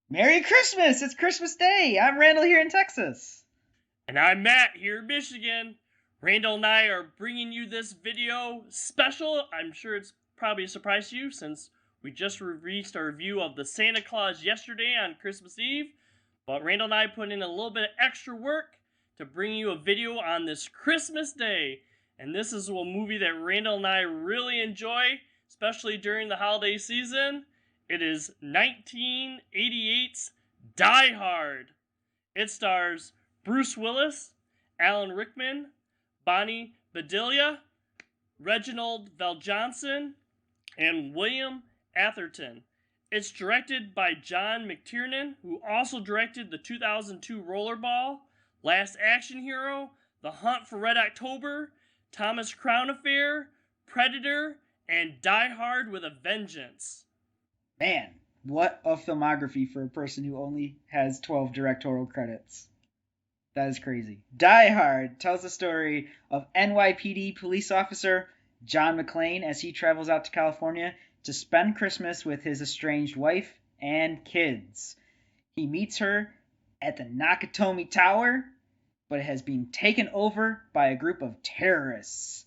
Merry Christmas! It's Christmas Day! I'm Randall here in Texas. And I'm Matt here in Michigan. Randall and I are bringing you this video special. I'm sure it's probably a surprise to you since we just released our review of the Santa Claus yesterday on Christmas Eve. But Randall and I put in a little bit of extra work to bring you a video on this Christmas Day. And this is a movie that Randall and I really enjoy, especially during the holiday season. It is 1988's Die Hard. It stars Bruce Willis, Alan Rickman, Bonnie Bedelia, Reginald VelJohnson, and William Atherton. It's directed by John McTiernan, who also directed the 2002 Rollerball, Last Action Hero, The Hunt for Red October, Thomas Crown Affair, Predator, and Die Hard with a Vengeance. Man, what a filmography for a person who only has 12 directorial credits. That is crazy. Die Hard tells the story of NYPD police officer John McClane as he travels out to California to spend Christmas with his estranged wife and kids. He meets her at the Nakatomi Tower, but it has been taken over by a group of terrorists.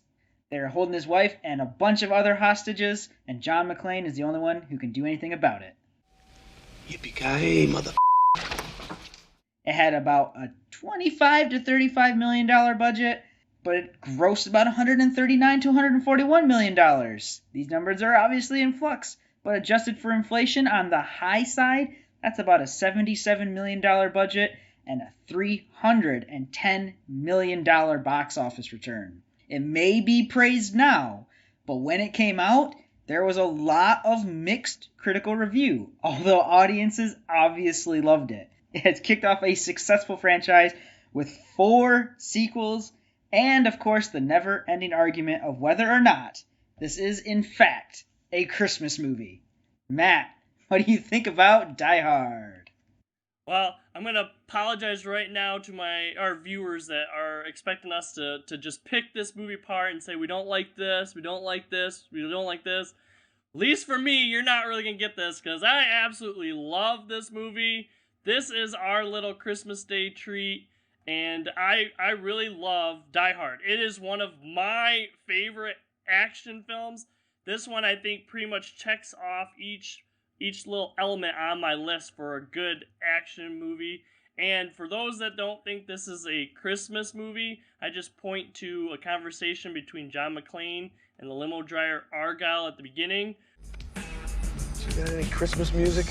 They're holding his wife and a bunch of other hostages, and John McClane is the only one who can do anything about it. Yippee-ki-yay, mother. It had about a $25 to $35 million budget, but it grossed about $139 to $141 million. These numbers are obviously in flux, but adjusted for inflation on the high side, that's about a $77 million budget and a $310 million box office return. It may be praised now, but when it came out, there was a lot of mixed critical review, although audiences obviously loved it. It has kicked off a successful franchise with 4 sequels and, of course, the never-ending argument of whether or not this is, in fact, a Christmas movie. Matt, what do you think about Die Hard? Well, I'm going to apologize right now to our viewers that are expecting us to just pick this movie apart and say we don't like this, we don't like this, we don't like this. At least for me, you're not really going to get this because I absolutely love this movie. This is our little Christmas Day treat, and I really love Die Hard. It is one of my favorite action films. This one, I think, pretty much checks off each little element on my list for a good action movie. And for those that don't think this is a Christmas movie, I just point to a conversation between John McClane and the limo driver Argyle at the beginning. So you got any Christmas music?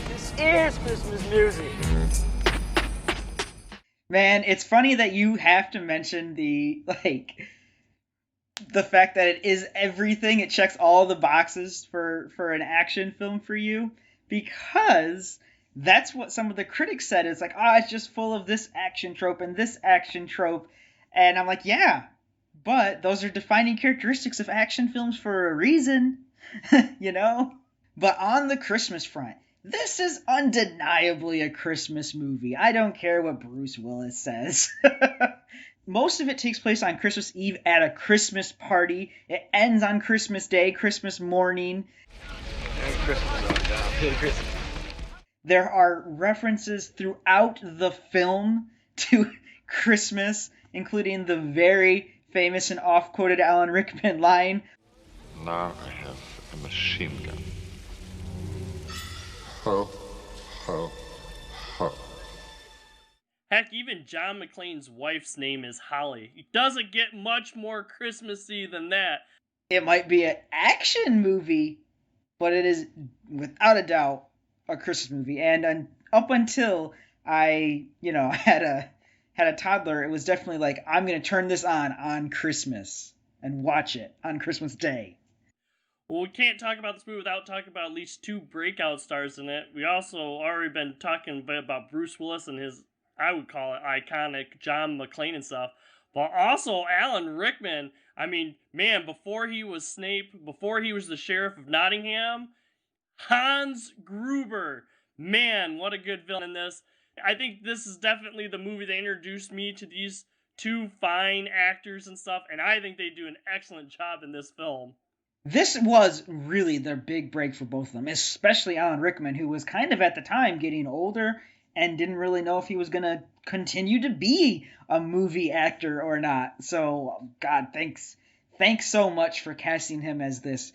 This is Christmas music. Man, it's funny that you have to mention the fact that it is everything. It checks all the boxes for an action film for you, because that's what some of the critics said. It's like, it's just full of this action trope and this action trope. And I'm like, yeah, but those are defining characteristics of action films for a reason, you know? But on the Christmas front, this is undeniably a Christmas movie. I don't care what Bruce Willis says. Most of it takes place on Christmas Eve at a Christmas party. It ends on Christmas Day, Christmas morning. Merry Christmas, Argyle. Merry Christmas. There are references throughout the film to Christmas, including the very famous and oft-quoted Alan Rickman line, Now I have a machine gun. Ho, ho, ho. Heck, even John McClane's wife's name is Holly. It doesn't get much more Christmassy than that. It might be an action movie, but it is without a doubt a Christmas movie. And up until I, had a toddler, it was definitely like, I'm going to turn this on Christmas and watch it on Christmas Day. Well, we can't talk about this movie without talking about at least 2 breakout stars in it. We also already been talking a bit about Bruce Willis and his, I would call it, iconic John McClane and stuff. But also Alan Rickman. I mean, man, before he was Snape, before he was the Sheriff of Nottingham, Hans Gruber. Man, what a good villain in this. I think this is definitely the movie that introduced me to these 2 fine actors and stuff, and I think they do an excellent job in this film. This was really their big break for both of them, especially Alan Rickman, who was kind of at the time getting older and didn't really know if he was going to continue to be a movie actor or not. So, God, thanks so much for casting him as this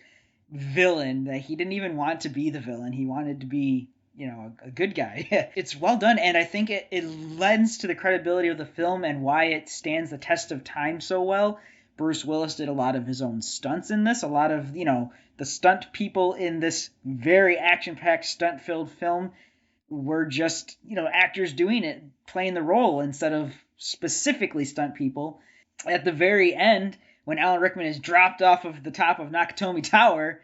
villain that he didn't even want to be the villain. He wanted to be, a good guy. It's well done, and I think it lends to the credibility of the film and why it stands the test of time so well. Bruce Willis did a lot of his own stunts in this. A lot of, the stunt people in this very action-packed, stunt-filled film were just, actors doing it, playing the role instead of specifically stunt people. At the very end, when Alan Rickman is dropped off of the top of Nakatomi Tower,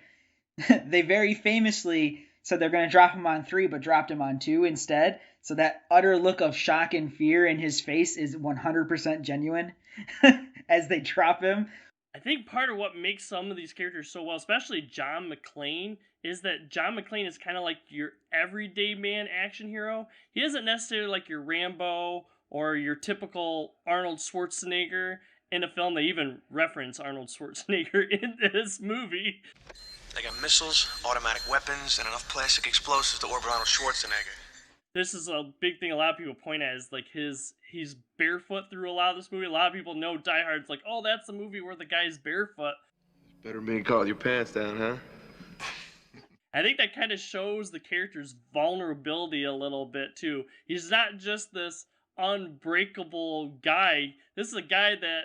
they very famously said they're going to drop him on 3, but dropped him on 2 instead. So that utter look of shock and fear in his face is 100% genuine as they drop him. I think part of what makes some of these characters so well, especially John McClane, is that John McClane is kind of like your everyday man action hero. He isn't necessarily like your Rambo or your typical Arnold Schwarzenegger in a film. They even reference Arnold Schwarzenegger in this movie. They got missiles, automatic weapons, and enough plastic explosives to orbit Arnold Schwarzenegger. This is a big thing a lot of people point at, is like he's barefoot through a lot of this movie. A lot of people know Die Hard's like, oh, that's the movie where the guy's barefoot. Better being caught with your pants down, huh? I think that kind of shows the character's vulnerability a little bit too. He's not just this unbreakable guy. This is a guy that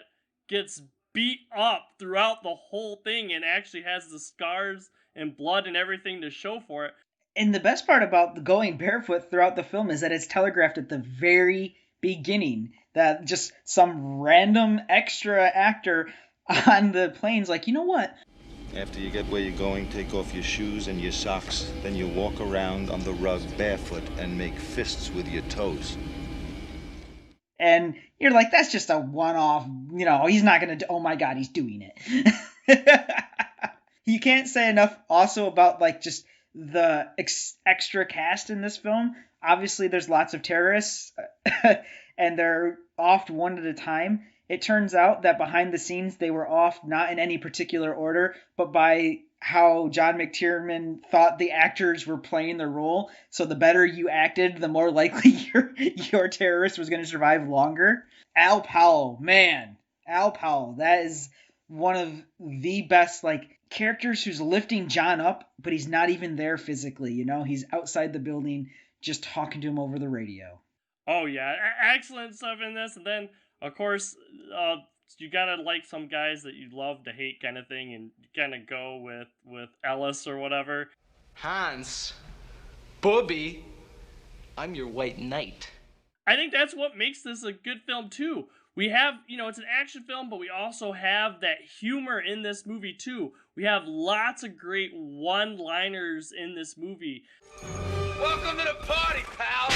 gets beat up throughout the whole thing and actually has the scars and blood and everything to show for it. And the best part about the going barefoot throughout the film is that it's telegraphed at the very beginning that just some random extra actor on the plane's like, you know what? After you get where you're going, take off your shoes and your socks. Then you walk around on the rug barefoot and make fists with your toes. And you're like, that's just a one-off, he's not going to, oh my God, he's doing it. You can't say enough also about just the extra cast in this film. Obviously, there's lots of terrorists, and they're offed one at a time. It turns out that behind the scenes, they were offed not in any particular order, but by how John McTiernan thought the actors were playing the role. So the better you acted, the more likely your terrorist was going to survive longer. Al Powell, man. Al Powell, that is one of the best, characters who's lifting John up, but he's not even there physically, He's outside the building just talking to him over the radio. Oh, yeah. Excellent stuff in this. And then, of course, you gotta like some guys that you love to hate kind of thing, and you kind of go with Ellis or whatever. Hans, Bobby, I'm your white knight. I think that's what makes this a good film, too. We have, it's an action film, but we also have that humor in this movie, too. We have lots of great one-liners in this movie. Welcome to the party, pal!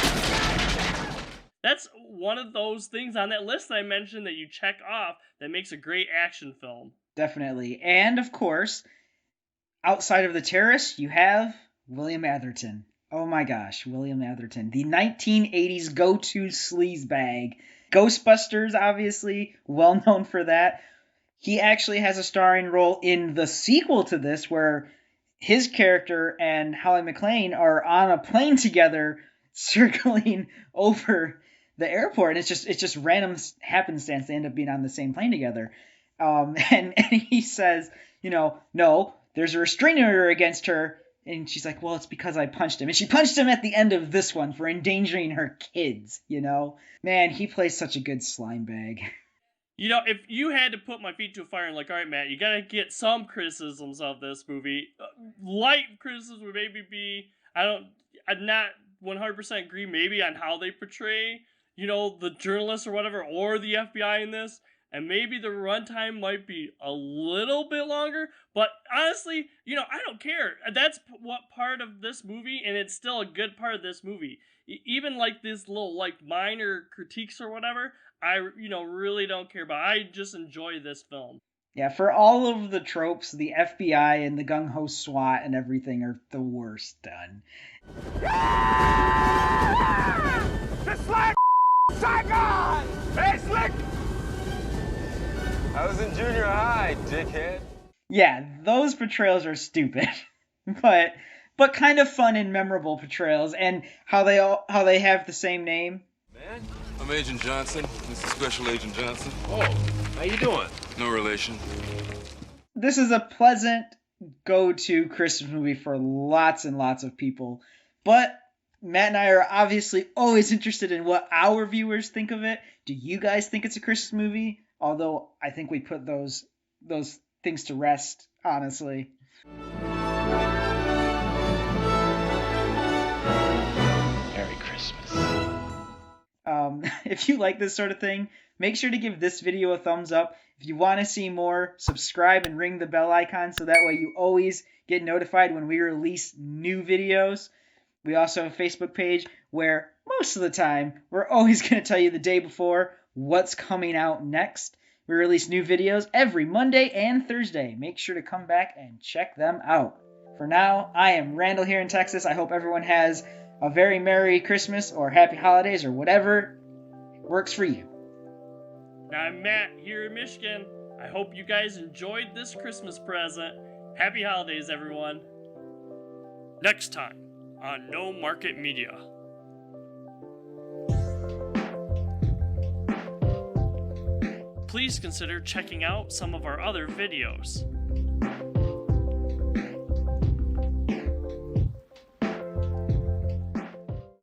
That's one of those things on that list that I mentioned that you check off that makes a great action film. Definitely. And, of course, outside of the terrorists, you have William Atherton. Oh my gosh, William Atherton. The 1980s go-to sleazebag. Ghostbusters, obviously, well known for that. He actually has a starring role in the sequel to this, where his character and Holly McClane are on a plane together circling over the airport, and it's just random happenstance they end up being on the same plane together. And he says, no, there's a restraining order against her. And she's like, well, it's because I punched him. And she punched him at the end of this one for endangering her kids, Man, he plays such a good slime bag. If you had to put my feet to a fire and all right, Matt, you gotta get some criticisms of this movie. Light criticism would maybe be, I'm not 100% agree maybe on how they portray, the journalists or whatever, or the FBI in this. And maybe the runtime might be a little bit longer, but honestly, I don't care. That's what part of this movie, and it's still a good part of this movie. Even this little minor critiques or whatever, I really don't care about. I just enjoy this film. Yeah, for all of the tropes, the FBI and the gung-ho SWAT and everything are the worst done. The Slick Saigon! Hey, Slick! I was in junior high, dickhead. Yeah, those portrayals are stupid, but kind of fun and memorable portrayals, and how they have the same name. Man, I'm Agent Johnson. This is Special Agent Johnson. Oh, how you doing? No relation. This is a pleasant go-to Christmas movie for lots and lots of people, but Matt and I are obviously always interested in what our viewers think of it. Do you guys think it's a Christmas movie? Although I think we put those things to rest, honestly. Merry Christmas. If you like this sort of thing, make sure to give this video a thumbs up. If you want to see more, subscribe and ring the bell icon so that way you always get notified when we release new videos. We also have a Facebook page where most of the time we're always going to tell you the day before what's coming out next. We release new videos every Monday and Thursday. Make sure to come back and check them out. For now, I am Randall here in Texas. I hope everyone has a very Merry Christmas or Happy Holidays or whatever works for you. Now I'm Matt here in Michigan. I hope you guys enjoyed this Christmas present. Happy holidays, everyone. Next time on No Market Media. Please consider checking out some of our other videos.